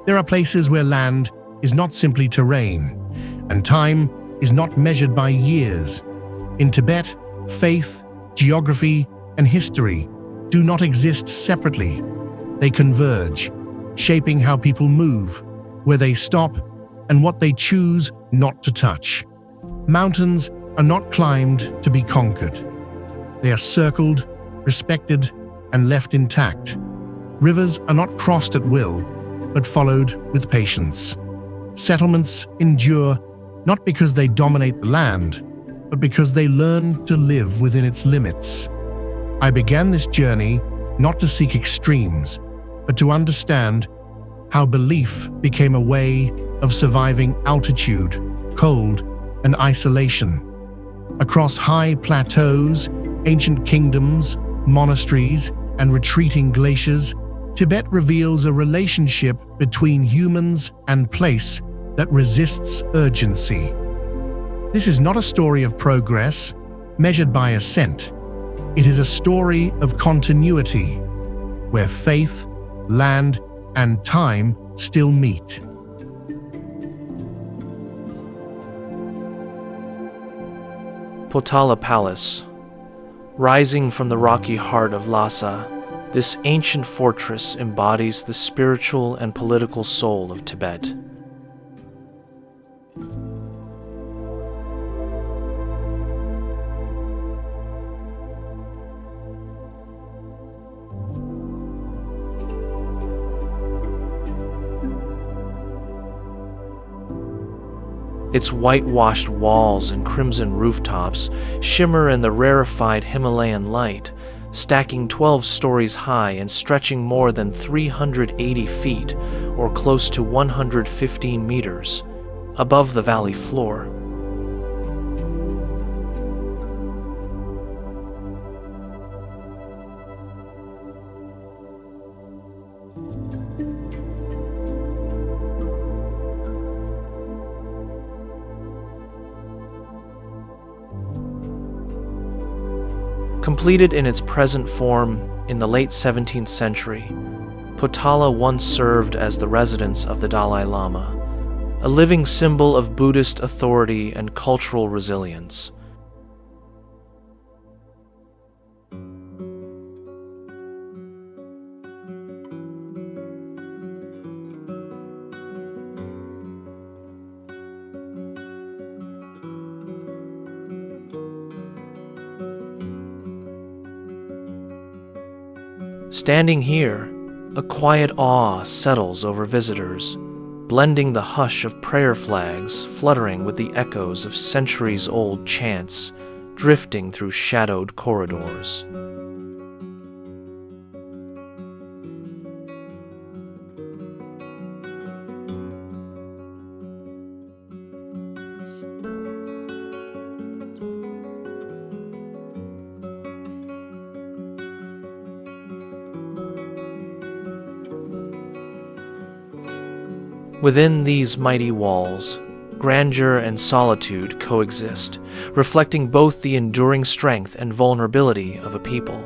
There are places where land is not simply terrain, and time is not measured by years. In Tibet, faith, geography, and history do not exist separately. They converge, shaping how people move, where they stop, and what they choose not to touch. Mountains are not climbed to be conquered. They are circled, respected, and left intact. Rivers are not crossed at will, but followed with patience. Settlements endure not because they dominate the land, but because they learn to live within its limits. I began this journey not to seek extremes, but to understand how belief became a way of surviving altitude, cold, and isolation. Across high plateaus, ancient kingdoms, monasteries, and retreating glaciers, Tibet reveals a relationship between humans and place that resists urgency. This is not a story of progress measured by ascent. It is a story of continuity, where faith, land, and time still meet. Potala Palace. Rising from the rocky heart of Lhasa, this ancient fortress embodies the spiritual and political soul of Tibet. Its whitewashed walls and crimson rooftops shimmer in the rarefied Himalayan light, stacking 12 stories high and stretching more than 380 feet, or close to 115 meters, above the valley floor. Completed in its present form in the late 17th century, Potala once served as the residence of the Dalai Lama, a living symbol of Buddhist authority and cultural resilience. Standing here, a quiet awe settles over visitors, blending the hush of prayer flags fluttering with the echoes of centuries-old chants drifting through shadowed corridors. Within these mighty walls, grandeur and solitude coexist, reflecting both the enduring strength and vulnerability of a people.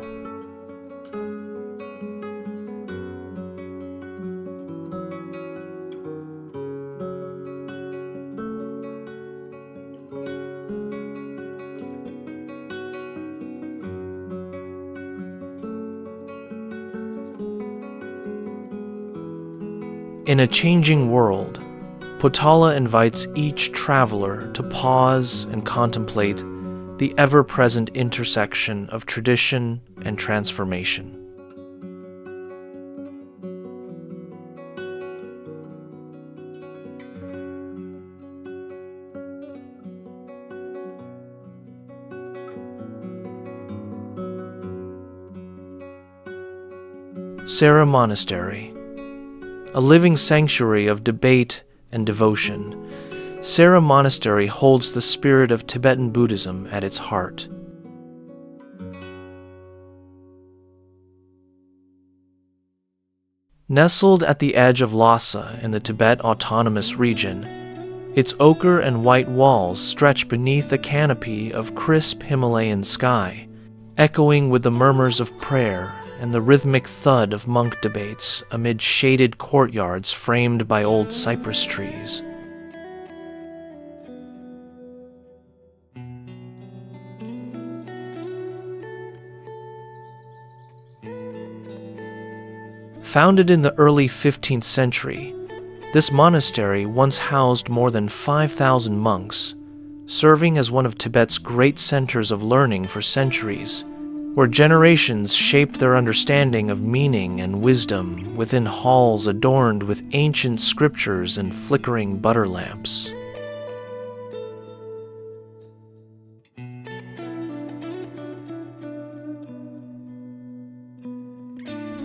In a changing world, Potala invites each traveler to pause and contemplate the ever-present intersection of tradition and transformation. Sera Monastery. A living sanctuary of debate and devotion, Sera Monastery holds the spirit of Tibetan Buddhism at its heart. Nestled at the edge of Lhasa in the Tibet Autonomous Region, its ochre and white walls stretch beneath a canopy of crisp Himalayan sky, echoing with the murmurs of prayer and the rhythmic thud of monk debates amid shaded courtyards framed by old cypress trees. Founded in the early 15th century, this monastery once housed more than 5,000 monks, serving as one of Tibet's great centers of learning for centuries, where generations shaped their understanding of meaning and wisdom within halls adorned with ancient scriptures and flickering butter lamps.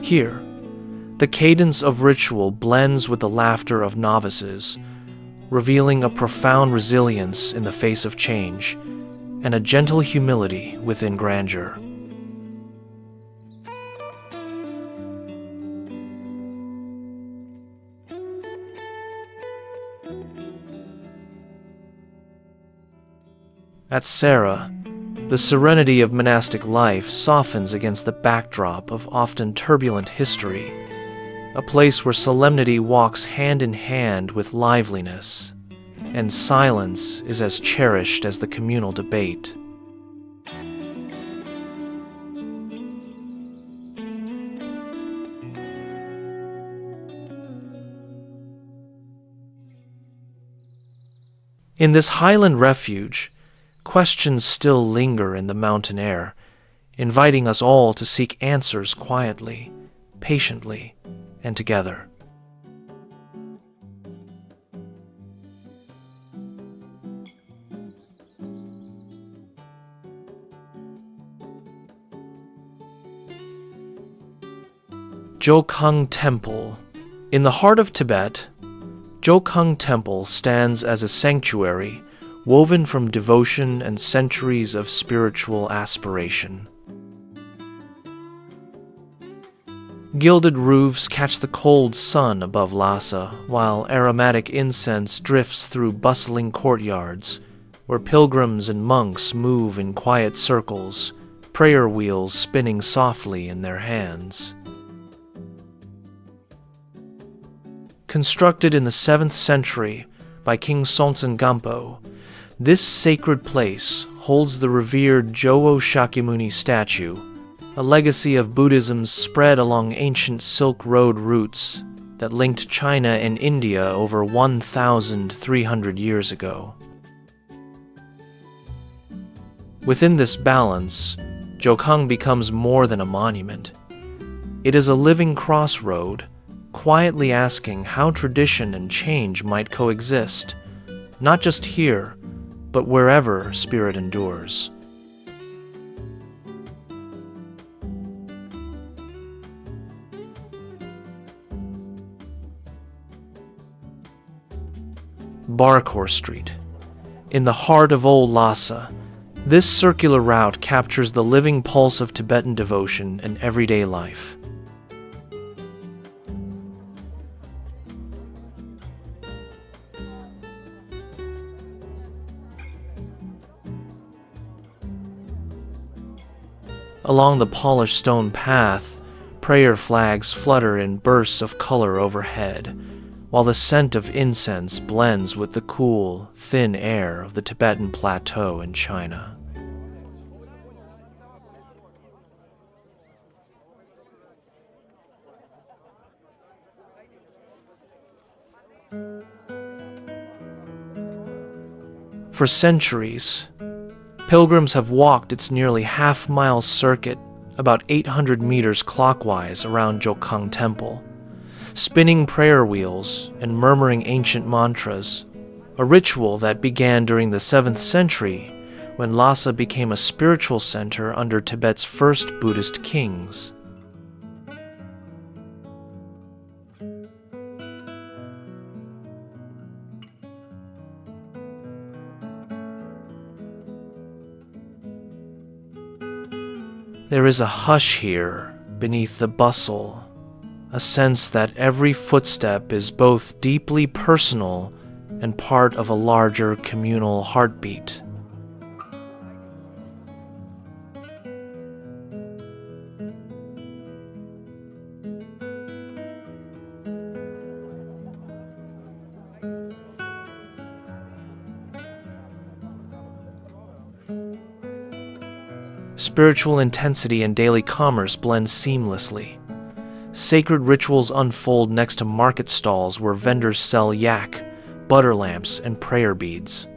Here, the cadence of ritual blends with the laughter of novices, revealing a profound resilience in the face of change and a gentle humility within grandeur. At Sera, the serenity of monastic life softens against the backdrop of often turbulent history, a place where solemnity walks hand in hand with liveliness, and silence is as cherished as the communal debate. In this highland refuge, questions still linger in the mountain air, inviting us all to seek answers quietly, patiently, and together. Jokhang Temple. In the heart of Tibet, Jokhang Temple stands as a sanctuary woven from devotion and centuries of spiritual aspiration. Gilded roofs catch the cold sun above Lhasa, while aromatic incense drifts through bustling courtyards, where pilgrims and monks move in quiet circles, prayer wheels spinning softly in their hands. Constructed in the 7th century by King Sonsen Gampo, this sacred place holds the revered Jowo Shakyamuni statue, a legacy of Buddhism's spread along ancient Silk Road routes that linked China and India over 1,300 years ago. Within this balance, Jokhang becomes more than a monument. It is a living crossroad, quietly asking how tradition and change might coexist, not just here, but wherever spirit endures. Barkhor Street. In the heart of old Lhasa, this circular route captures the living pulse of Tibetan devotion and everyday life. Along the polished stone path, prayer flags flutter in bursts of color overhead, while the scent of incense blends with the cool, thin air of the Tibetan Plateau in China. For centuries, pilgrims have walked its nearly half-mile circuit, about 800 meters clockwise around Jokhang Temple, spinning prayer wheels and murmuring ancient mantras, a ritual that began during the 7th century when Lhasa became a spiritual center under Tibet's first Buddhist kings. There is a hush here beneath the bustle, a sense that every footstep is both deeply personal and part of a larger communal heartbeat. Spiritual intensity and daily commerce blend seamlessly. Sacred rituals unfold next to market stalls where vendors sell yak, butter lamps, and prayer beads.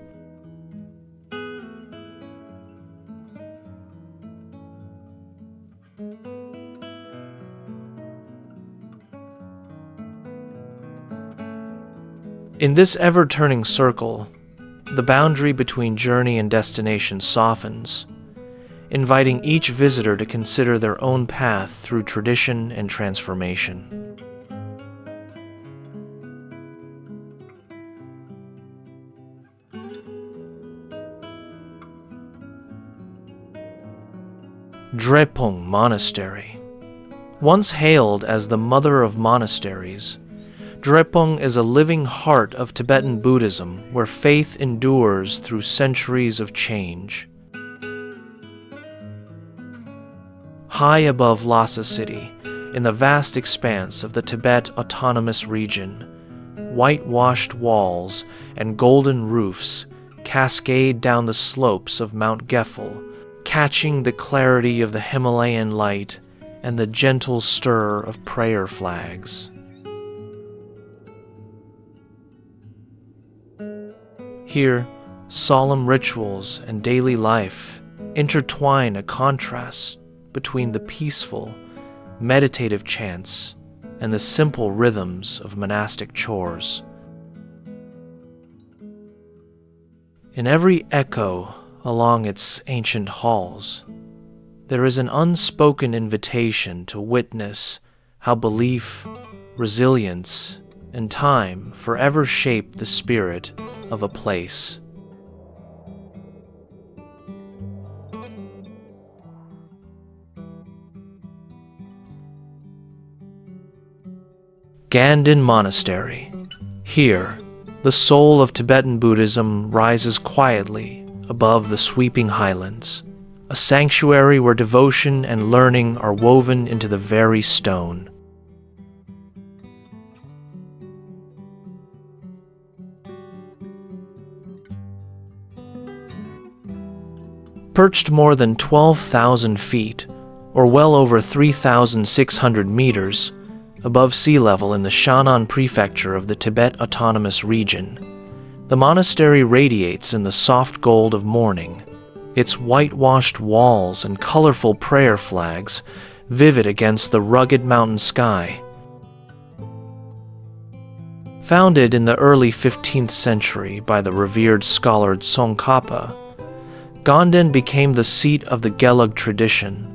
In this ever-turning circle, the boundary between journey and destination softens, inviting each visitor to consider their own path through tradition and transformation. Drepung Monastery. Once hailed as the mother of monasteries, Drepung is a living heart of Tibetan Buddhism where faith endures through centuries of change. High above Lhasa City, in the vast expanse of the Tibet Autonomous Region, whitewashed walls and golden roofs cascade down the slopes of Mount Gefel, catching the clarity of the Himalayan light and the gentle stir of prayer flags. Here, solemn rituals and daily life intertwine a contrast between the peaceful, meditative chants and the simple rhythms of monastic chores. In every echo along its ancient halls, there is an unspoken invitation to witness how belief, resilience, and time forever shape the spirit of a place. Ganden Monastery. Here, the soul of Tibetan Buddhism rises quietly above the sweeping highlands, a sanctuary where devotion and learning are woven into the very stone. Perched more than 12,000 feet, or well over 3,600 meters, above sea level in the Shannan prefecture of the Tibet Autonomous Region, the monastery radiates in the soft gold of morning, its whitewashed walls and colorful prayer flags vivid against the rugged mountain sky. Founded in the early 15th century by the revered scholar Tsongkhapa, Ganden became the seat of the Gelug tradition,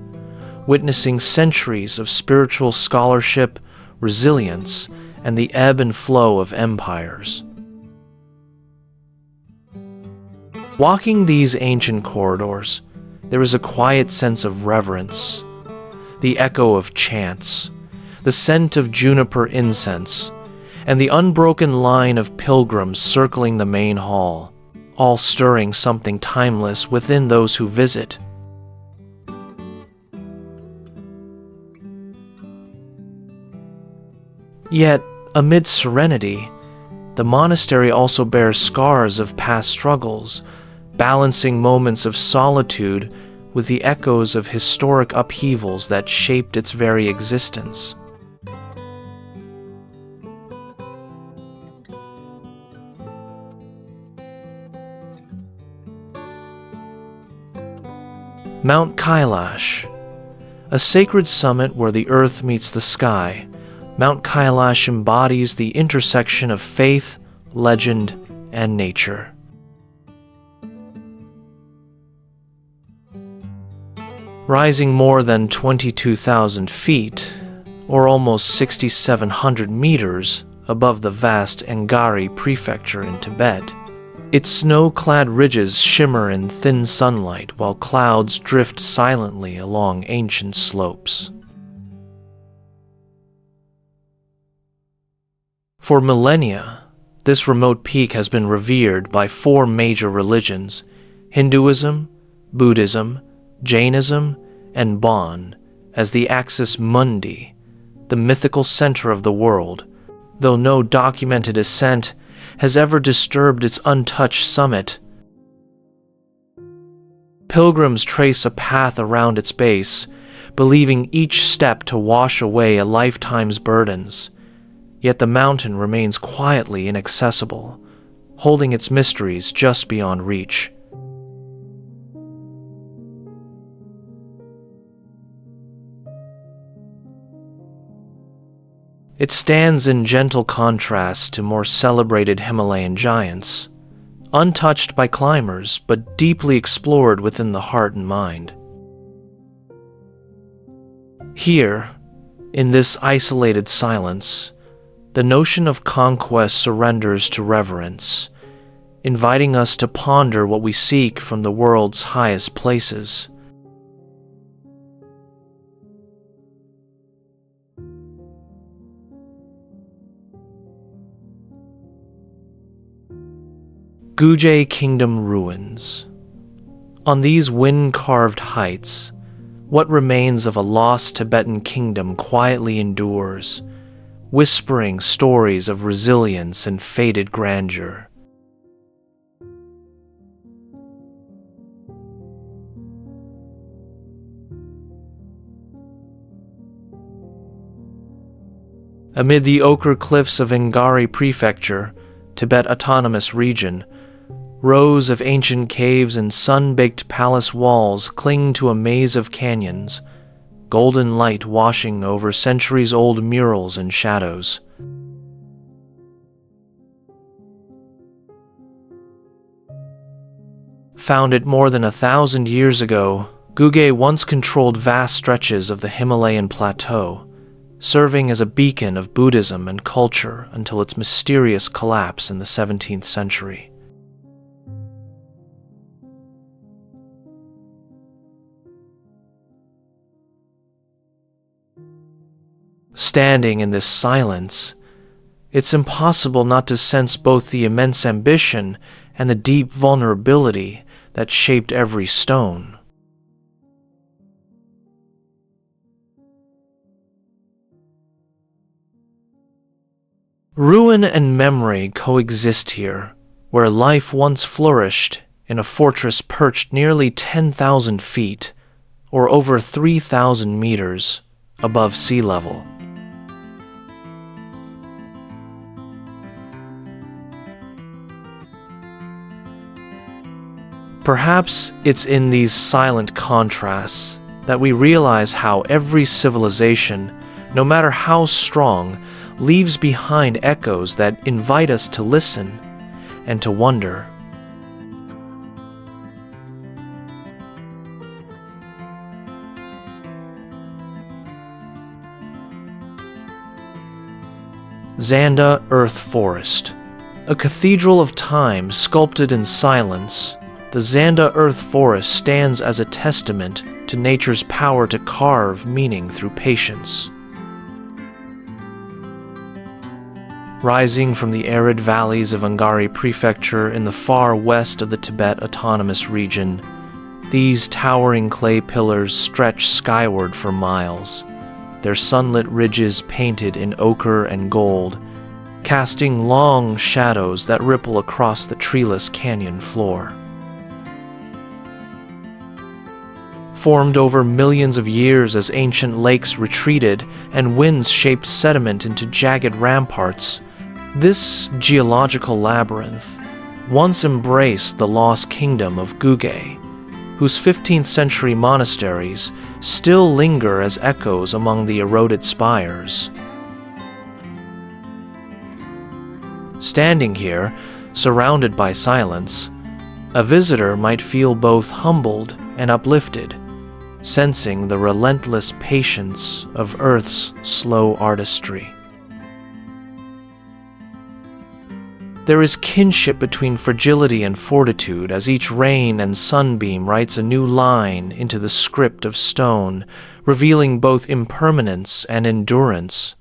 witnessing centuries of spiritual scholarship, resilience, and the ebb and flow of empires. Walking these ancient corridors, there is a quiet sense of reverence, the echo of chants, the scent of juniper incense, and the unbroken line of pilgrims circling the main hall, all stirring something timeless within those who visit. Yet, amid serenity, the monastery also bears scars of past struggles, balancing moments of solitude with the echoes of historic upheavals that shaped its very existence. Mount Kailash. A sacred summit where the earth meets the sky, Mount Kailash embodies the intersection of faith, legend, and nature. Rising more than 22,000 feet, or almost 6,700 meters above the vast Ngari prefecture in Tibet, its snow-clad ridges shimmer in thin sunlight while clouds drift silently along ancient slopes. For millennia, this remote peak has been revered by four major religions: Hinduism, Buddhism, Jainism, and Bon, as the Axis Mundi, the mythical center of the world, though no documented ascent has ever disturbed its untouched summit. Pilgrims trace a path around its base, believing each step to wash away a lifetime's burdens. Yet the mountain remains quietly inaccessible, holding its mysteries just beyond reach. It stands in gentle contrast to more celebrated Himalayan giants, untouched by climbers but deeply explored within the heart and mind. Here, in this isolated silence, the notion of conquest surrenders to reverence, inviting us to ponder what we seek from the world's highest places. Guge Kingdom ruins. On these wind-carved heights, what remains of a lost Tibetan kingdom quietly endures, whispering stories of resilience and fated grandeur. Amid the ochre cliffs of Ngari Prefecture, Tibet Autonomous Region, rows of ancient caves and sun-baked palace walls cling to a maze of canyons, golden light washing over centuries-old murals and shadows. Founded more than 1,000 years ago, Guge once controlled vast stretches of the Himalayan plateau, serving as a beacon of Buddhism and culture until its mysterious collapse in the 17th century. Standing in this silence, it's impossible not to sense both the immense ambition and the deep vulnerability that shaped every stone. Ruin and memory coexist here, where life once flourished in a fortress perched nearly 10,000 feet, or over 3,000 meters, above sea level. Perhaps it's in these silent contrasts that we realize how every civilization, no matter how strong, leaves behind echoes that invite us to listen and to wonder. Zanda Earth Forest, a cathedral of time sculpted in silence. The Zanda Earth Forest stands as a testament to nature's power to carve meaning through patience. Rising from the arid valleys of Ngari Prefecture in the far west of the Tibet Autonomous Region, these towering clay pillars stretch skyward for miles, their sunlit ridges painted in ochre and gold, casting long shadows that ripple across the treeless canyon floor. Formed over millions of years as ancient lakes retreated and winds shaped sediment into jagged ramparts, this geological labyrinth once embraced the lost kingdom of Guge, whose 15th century monasteries still linger as echoes among the eroded spires. Standing here, surrounded by silence, a visitor might feel both humbled and uplifted, sensing the relentless patience of Earth's slow artistry. There is kinship between fragility and fortitude as each rain and sunbeam writes a new line into the script of stone, revealing both impermanence and endurance.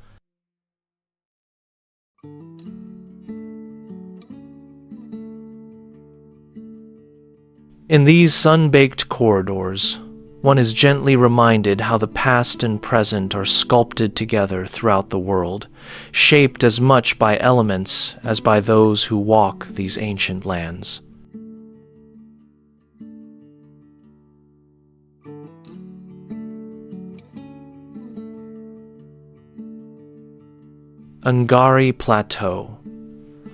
In these sun-baked corridors, one is gently reminded how the past and present are sculpted together throughout the world, shaped as much by elements as by those who walk these ancient lands. Ngari Plateau,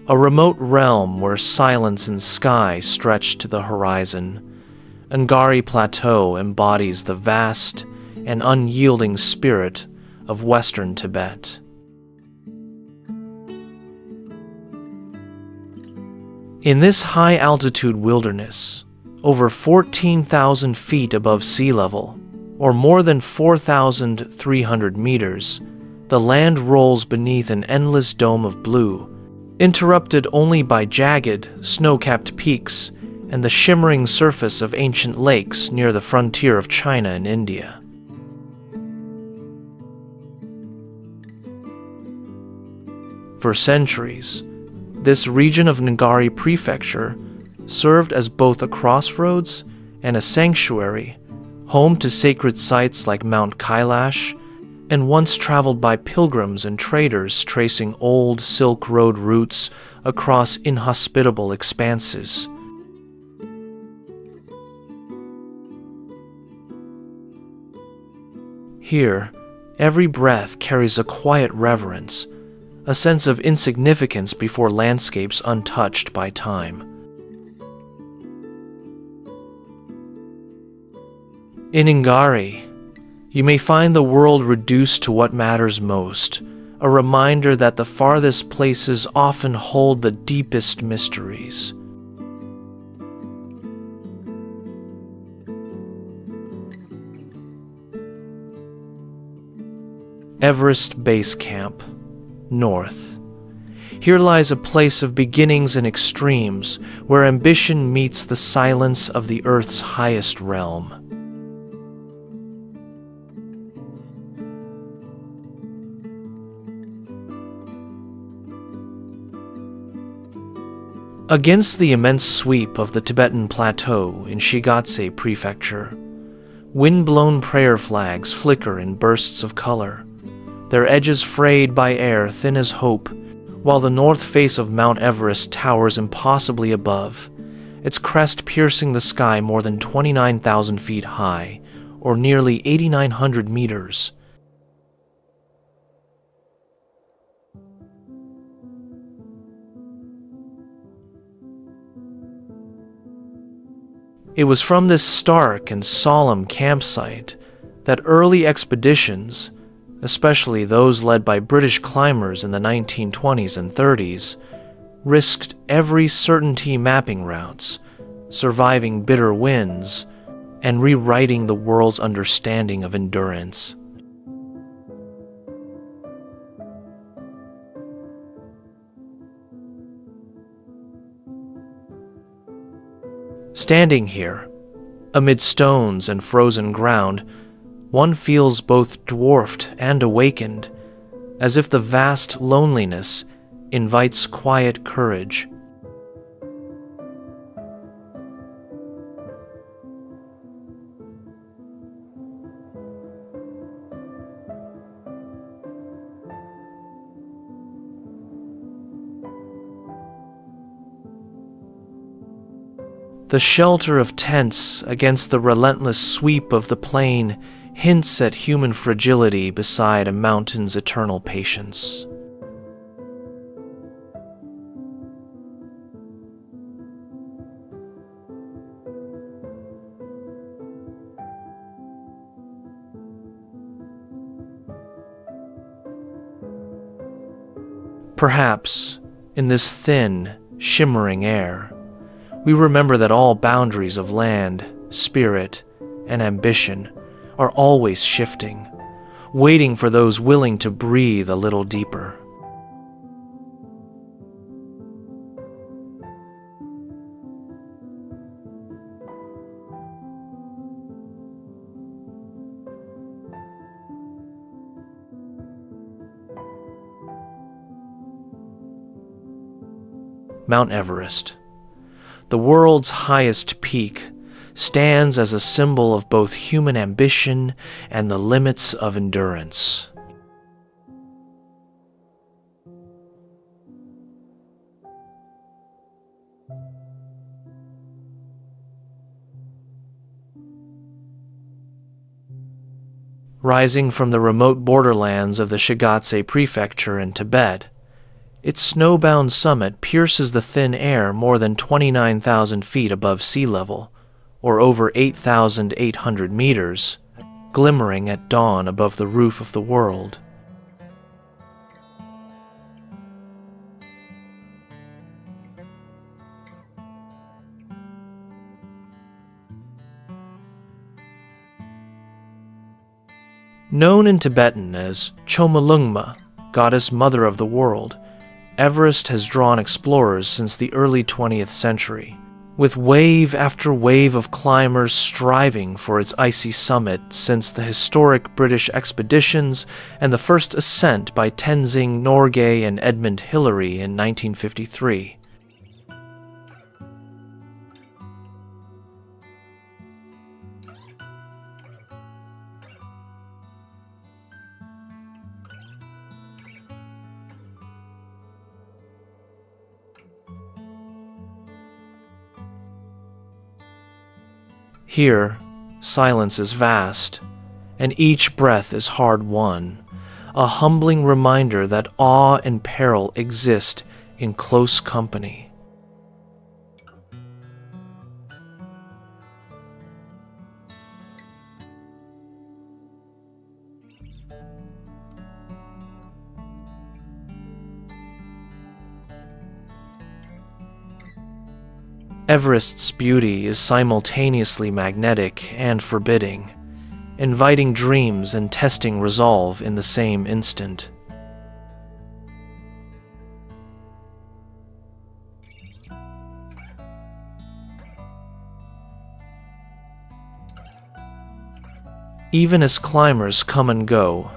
a remote realm where silence and sky stretch to the horizon. Ngari Plateau embodies the vast and unyielding spirit of Western Tibet. In this high-altitude wilderness, over 14,000 feet above sea level, or more than 4,300 meters, the land rolls beneath an endless dome of blue, interrupted only by jagged, snow-capped peaks and the shimmering surface of ancient lakes near the frontier of China and India. For centuries, this region of Ngari Prefecture served as both a crossroads and a sanctuary, home to sacred sites like Mount Kailash, and once traveled by pilgrims and traders tracing old Silk Road routes across inhospitable expanses. Here, every breath carries a quiet reverence, a sense of insignificance before landscapes untouched by time. In Ngari, you may find the world reduced to what matters most, a reminder that the farthest places often hold the deepest mysteries. Everest Base Camp, North. Here lies a place of beginnings and extremes, where ambition meets the silence of the Earth's highest realm. Against the immense sweep of the Tibetan Plateau in Shigatse Prefecture, wind-blown prayer flags flicker in bursts of color, their edges frayed by air thin as hope, while the north face of Mount Everest towers impossibly above, its crest piercing the sky more than 29,000 feet high, or nearly 8,900 meters. It was from this stark and solemn campsite that early expeditions, especially those led by British climbers in the 1920s and 30s, risked every certainty mapping routes, surviving bitter winds, and rewriting the world's understanding of endurance. Standing here, amid stones and frozen ground, one feels both dwarfed and awakened, as if the vast loneliness invites quiet courage. The shelter of tents against the relentless sweep of the plain hints at human fragility beside a mountain's eternal patience. Perhaps, in this thin, shimmering air, we remember that all boundaries of land, spirit, and ambition are always shifting, waiting for those willing to breathe a little deeper. Mount Everest, the world's highest peak, stands as a symbol of both human ambition and the limits of endurance. Rising from the remote borderlands of the Shigatse Prefecture in Tibet, its snowbound summit pierces the thin air more than 29,000 feet above sea level, or over 8,800 meters, glimmering at dawn above the roof of the world. Known in Tibetan as Chomolungma, goddess mother of the world, Everest has drawn explorers since the early 20th century, with wave after wave of climbers striving for its icy summit since the historic British expeditions and the first ascent by Tenzing Norgay and Edmund Hillary in 1953. Here, silence is vast, and each breath is hard-won, a humbling reminder that awe and peril exist in close company. Everest's beauty is simultaneously magnetic and forbidding, inviting dreams and testing resolve in the same instant. Even as climbers come and go,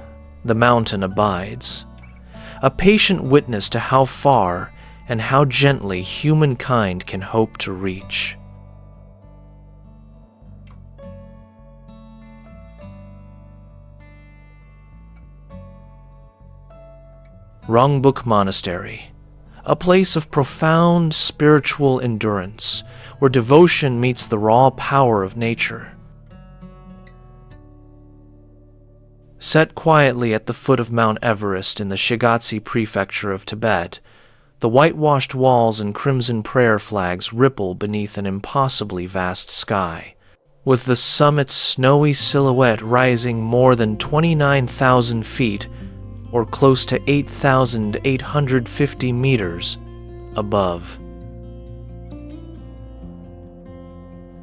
the mountain abides, a patient witness to how far and how gently humankind can hope to reach. Rongbuk Monastery, a place of profound spiritual endurance, where devotion meets the raw power of nature. Set quietly at the foot of Mount Everest in the Shigatse Prefecture of Tibet, the whitewashed walls and crimson prayer flags ripple beneath an impossibly vast sky, with the summit's snowy silhouette rising more than 29,000 feet, or close to 8,850 meters, above.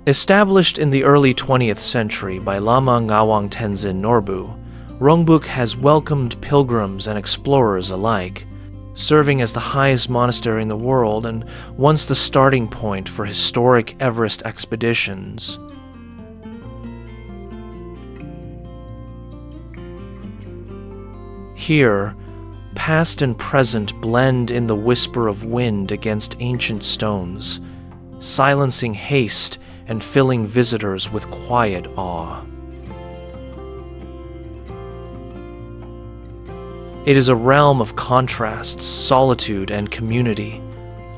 Established in the early 20th century by Lama Ngawang Tenzin Norbu, Rongbuk has welcomed pilgrims and explorers alike, serving as the highest monastery in the world and once the starting point for historic Everest expeditions. Here, past and present blend in the whisper of wind against ancient stones, silencing haste and filling visitors with quiet awe. It is a realm of contrasts, solitude, and community,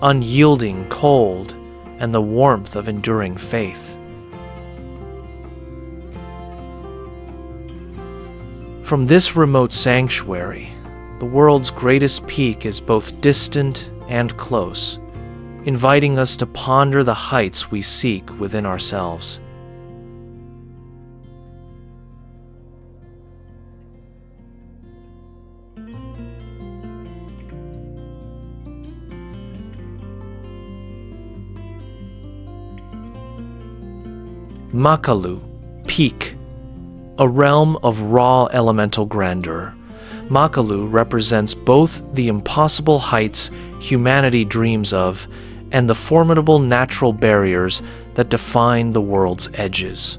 unyielding, cold, and the warmth of enduring faith. From this remote sanctuary, the world's greatest peak is both distant and close, inviting us to ponder the heights we seek within ourselves. Makalu Peak, a realm of raw elemental grandeur. Makalu represents both the impossible heights humanity dreams of and the formidable natural barriers that define the world's edges.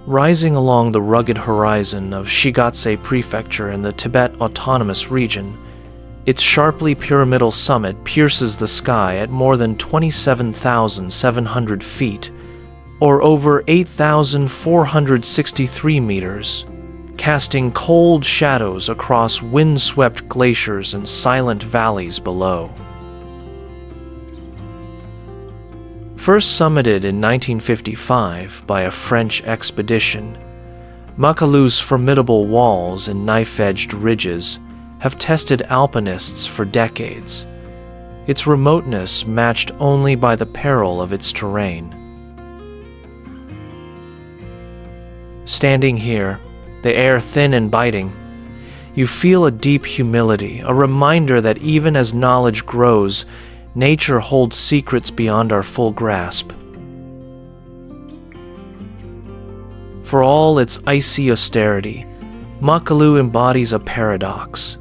Rising along the rugged horizon of Shigatse Prefecture in the Tibet Autonomous Region, its sharply pyramidal summit pierces the sky at more than 27,700 feet, or over 8,463 meters, casting cold shadows across windswept glaciers and silent valleys below. First summited in 1955 by a French expedition, Makalu's formidable walls and knife-edged ridges have tested alpinists for decades, its remoteness matched only by the peril of its terrain. Standing here, the air thin and biting, you feel a deep humility, a reminder that even as knowledge grows, nature holds secrets beyond our full grasp. For all its icy austerity, Makalu embodies a paradox.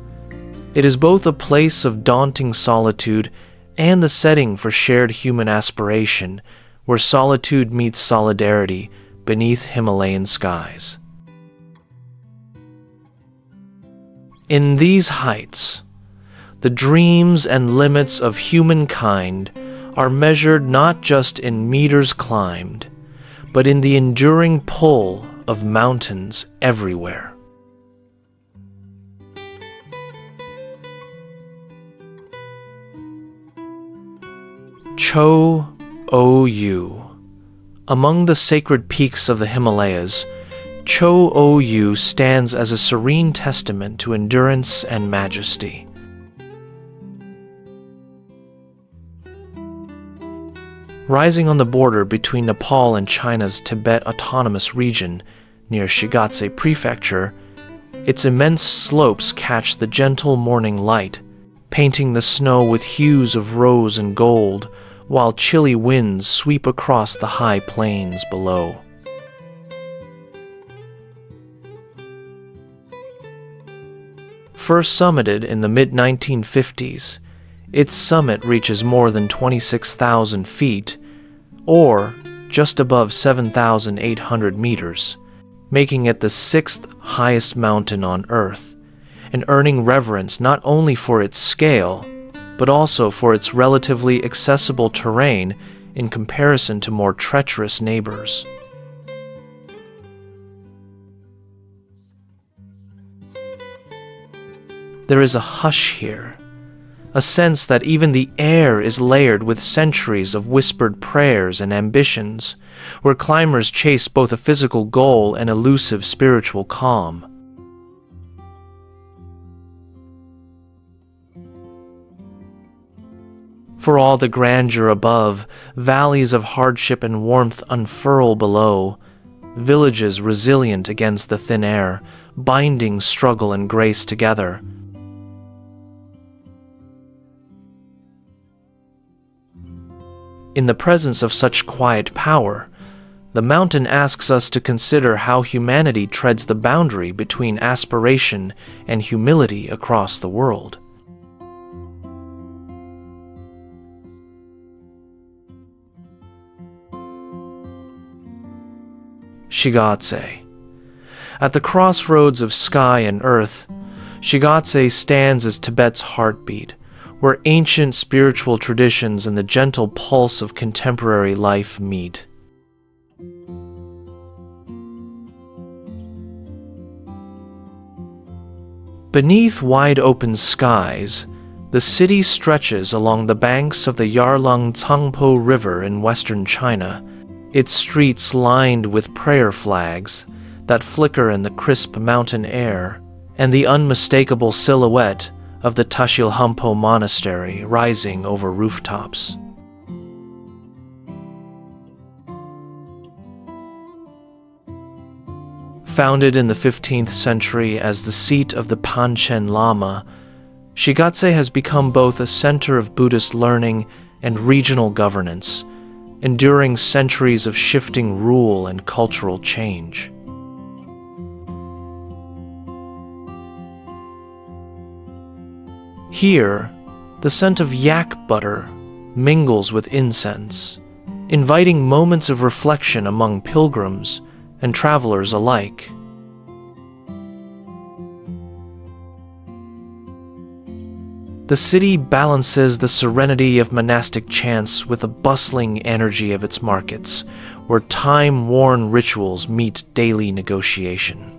It is both a place of daunting solitude and the setting for shared human aspiration, where solitude meets solidarity beneath Himalayan skies. In these heights, the dreams and limits of humankind are measured not just in meters climbed, but in the enduring pull of mountains everywhere. Cho Oyu. Among the sacred peaks of the Himalayas, Cho Oyu stands as a serene testament to endurance and majesty. Rising on the border between Nepal and China's Tibet Autonomous Region near Shigatse Prefecture, its immense slopes catch the gentle morning light, painting the snow with hues of rose and gold, while chilly winds sweep across the high plains below. First summited in the mid-1950s, its summit reaches more than 26,000 feet, or just above 7,800 meters, making it the sixth highest mountain on Earth, and earning reverence not only for its scale, but also for its relatively accessible terrain in comparison to more treacherous neighbors. There is a hush here, a sense that even the air is layered with centuries of whispered prayers and ambitions, where climbers chase both a physical goal and elusive spiritual calm. For all the grandeur above, valleys of hardship and warmth unfurl below, villages resilient against the thin air, binding struggle and grace together. In the presence of such quiet power, the mountain asks us to consider how humanity treads the boundary between aspiration and humility across the world. Shigatse. At the crossroads of sky and earth, Shigatse stands as Tibet's heartbeat, where ancient spiritual traditions and the gentle pulse of contemporary life meet. Beneath wide-open skies, the city stretches along the banks of the Yarlung Tsangpo River in western China, its streets lined with prayer flags that flicker in the crisp mountain air, and the unmistakable silhouette of the Tashilhunpo Monastery rising over rooftops. Founded in the 15th century as the seat of the Panchen Lama, Shigatse has become both a center of Buddhist learning and regional governance, enduring centuries of shifting rule and cultural change. Here, the scent of yak butter mingles with incense, inviting moments of reflection among pilgrims and travelers alike. The city balances the serenity of monastic chants with the bustling energy of its markets, where time-worn rituals meet daily negotiation.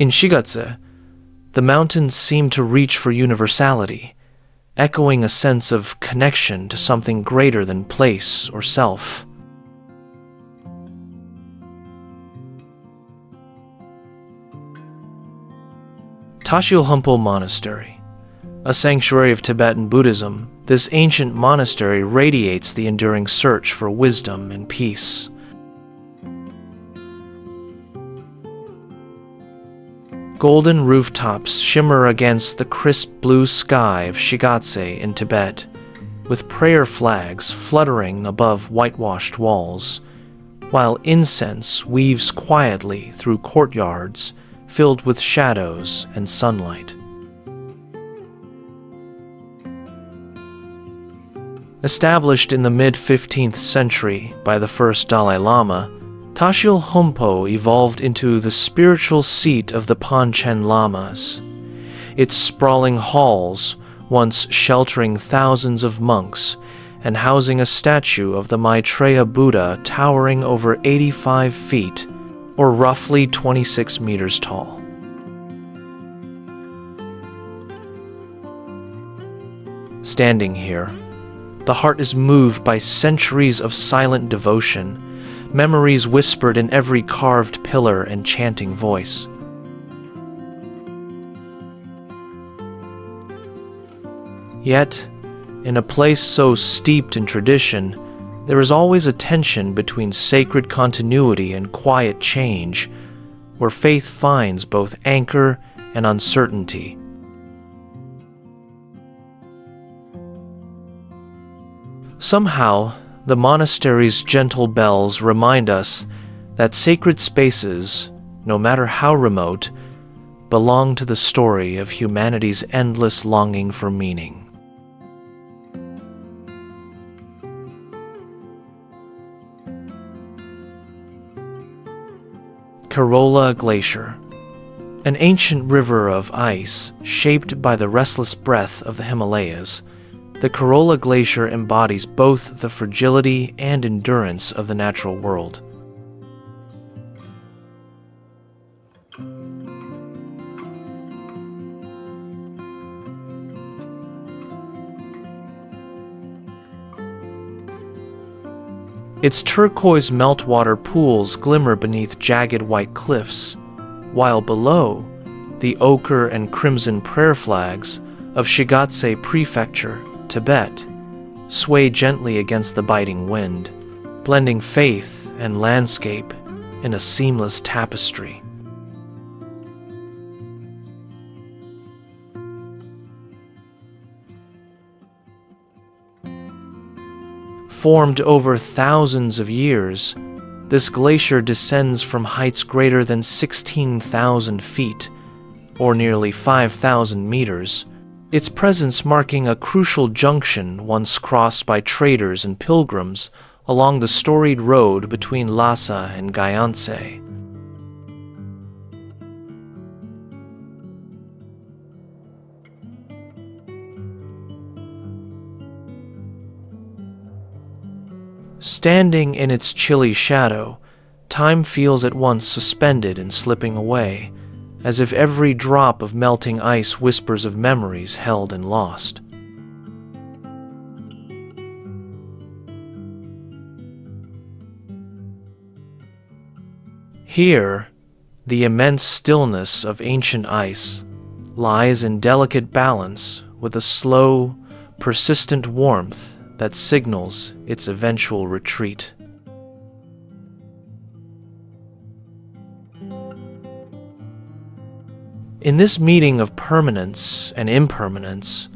In Shigatse, The mountains seem to reach for universality, echoing a sense of connection to something greater than place or self. Tashilhunpo Monastery. A sanctuary of Tibetan Buddhism, this ancient monastery radiates the enduring search for wisdom and peace. Golden rooftops shimmer against the crisp blue sky of Shigatse in Tibet, with prayer flags fluttering above whitewashed walls, while incense weaves quietly through courtyards filled with shadows and sunlight. Established in the mid-15th century by the first Dalai Lama, Tashilhunpo evolved into the spiritual seat of the Panchen Lamas. Its sprawling halls, once sheltering thousands of monks and housing a statue of the Maitreya Buddha towering over 85 feet, or roughly 26 meters tall. Standing here, the heart is moved by centuries of silent devotion, memories whispered in every carved pillar and chanting voice. Yet, in a place so steeped in tradition, there is always a tension between sacred continuity and quiet change, where faith finds both anchor and uncertainty. Somehow, the monastery's gentle bells remind us that sacred spaces, no matter how remote, belong to the story of humanity's endless longing for meaning. Karola Glacier. An ancient river of ice shaped by the restless breath of the Himalayas, the Karola Glacier embodies both the fragility and endurance of the natural world. Its turquoise meltwater pools glimmer beneath jagged white cliffs, while below, the ochre and crimson prayer flags of Shigatse Prefecture, Tibet, sway gently against the biting wind, blending faith and landscape in a seamless tapestry. Formed over thousands of years, this glacier descends from heights greater than 16,000 feet, or nearly 5,000 meters, its presence marking a crucial junction once crossed by traders and pilgrims along the storied road between Lhasa and Gyantse. Standing in its chilly shadow, time feels at once suspended and slipping away, as if every drop of melting ice whispers of memories held and lost. Here, the immense stillness of ancient ice lies in delicate balance with a slow, persistent warmth that signals its eventual retreat. In this meeting of permanence and impermanence,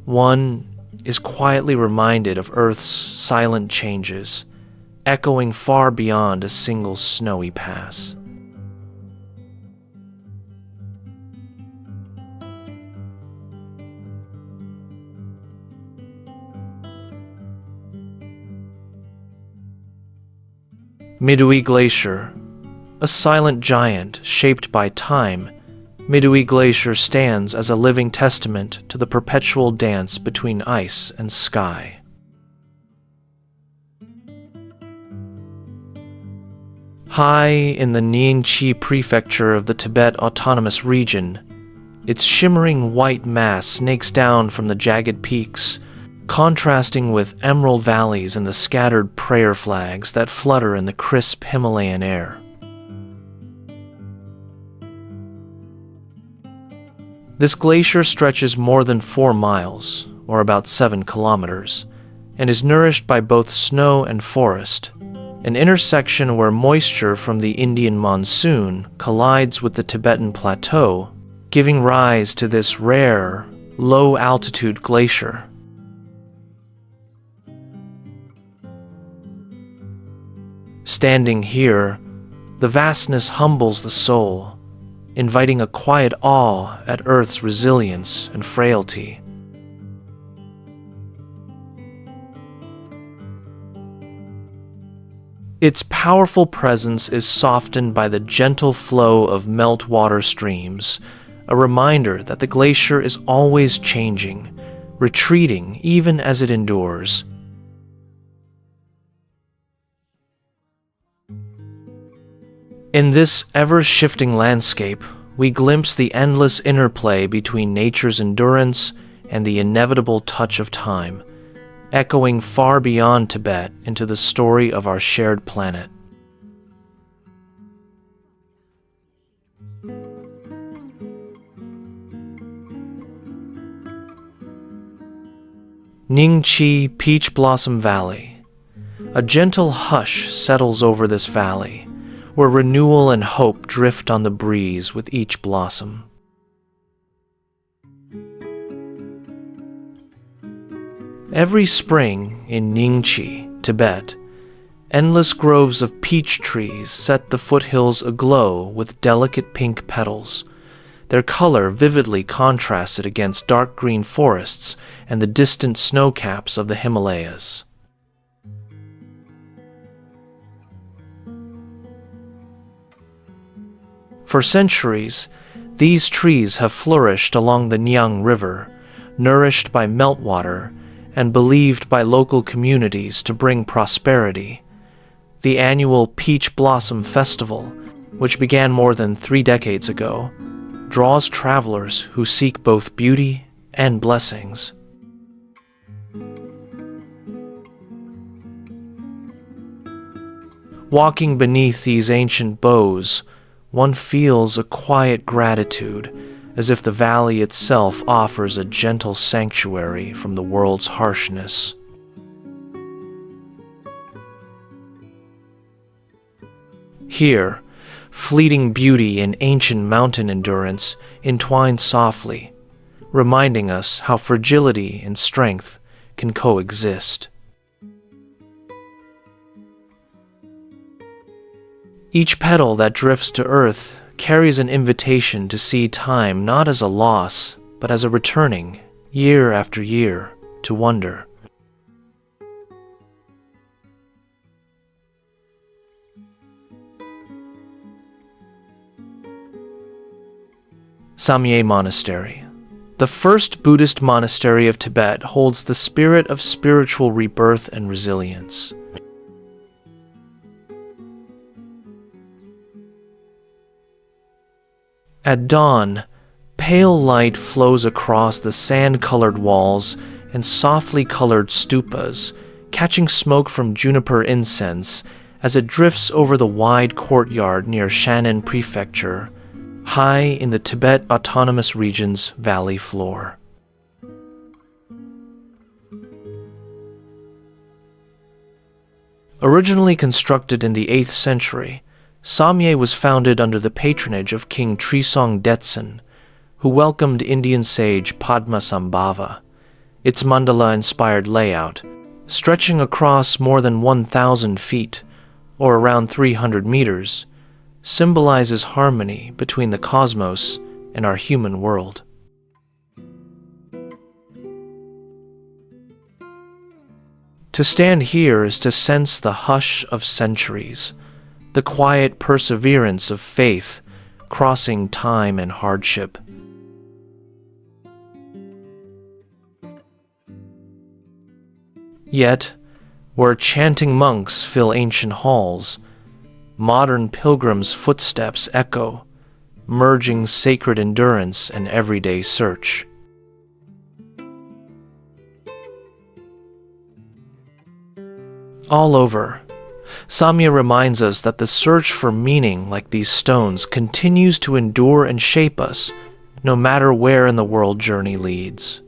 one is quietly reminded of Earth's silent changes, echoing far beyond a single snowy pass. Midui Glacier. A silent giant shaped by time, Midui Glacier stands as a living testament to the perpetual dance between ice and sky. High in the Nyingchi prefecture of the Tibet Autonomous Region, Its shimmering white mass snakes down from the jagged peaks, contrasting with emerald valleys and the scattered prayer flags that flutter in the crisp Himalayan air. This glacier stretches more than 4 miles, or about 7 kilometers, and is nourished by both snow and forest, an intersection where moisture from the Indian monsoon collides with the Tibetan plateau, giving rise to this rare, low-altitude glacier. Standing here, the vastness humbles the soul, inviting a quiet awe at Earth's resilience and frailty. Its powerful presence is softened by the gentle flow of meltwater streams, a reminder that the glacier is always changing, retreating even as it endures. In this ever-shifting landscape, we glimpse the endless interplay between nature's endurance and the inevitable touch of time, echoing far beyond Tibet into the story of our shared planet. Nyingchi Peach Blossom Valley. A gentle hush settles over this valley, where renewal and hope drift on the breeze with each blossom. Every spring in Nyingchi, Tibet, endless groves of peach trees set the foothills aglow with delicate pink petals, their color vividly contrasted against dark green forests and the distant snow caps of the Himalayas. For centuries, these trees have flourished along the Nyang River, nourished by meltwater and believed by local communities to bring prosperity. The annual Peach Blossom Festival, which began more than 3 decades ago, draws travelers who seek both beauty and blessings. Walking beneath these ancient boughs, one feels a quiet gratitude, as if the valley itself offers a gentle sanctuary from the world's harshness. Here, fleeting beauty and ancient mountain endurance entwine softly, reminding us how fragility and strength can coexist. Each petal that drifts to earth carries an invitation to see time not as a loss, but as a returning, year after year, to wonder. Samye Monastery. The first Buddhist monastery of Tibet holds the spirit of spiritual rebirth and resilience. At dawn, pale light flows across the sand-colored walls and softly colored stupas, catching smoke from juniper incense as it drifts over the wide courtyard near Shannon Prefecture, high in the Tibet Autonomous Region's valley floor. Originally constructed in the 8th century, Samye was founded under the patronage of King Trisong Detsen, who welcomed Indian sage Padmasambhava. Its mandala-inspired layout, stretching across more than 1,000 feet, or around 300 meters, symbolizes harmony between the cosmos and our human world. To stand here is to sense the hush of centuries, the quiet perseverance of faith crossing time and hardship. Yet, where chanting monks fill ancient halls, modern pilgrims' footsteps echo, merging sacred endurance and everyday search. All over, Samye reminds us that the search for meaning, like these stones, continues to endure and shape us, no matter where in the world journey leads.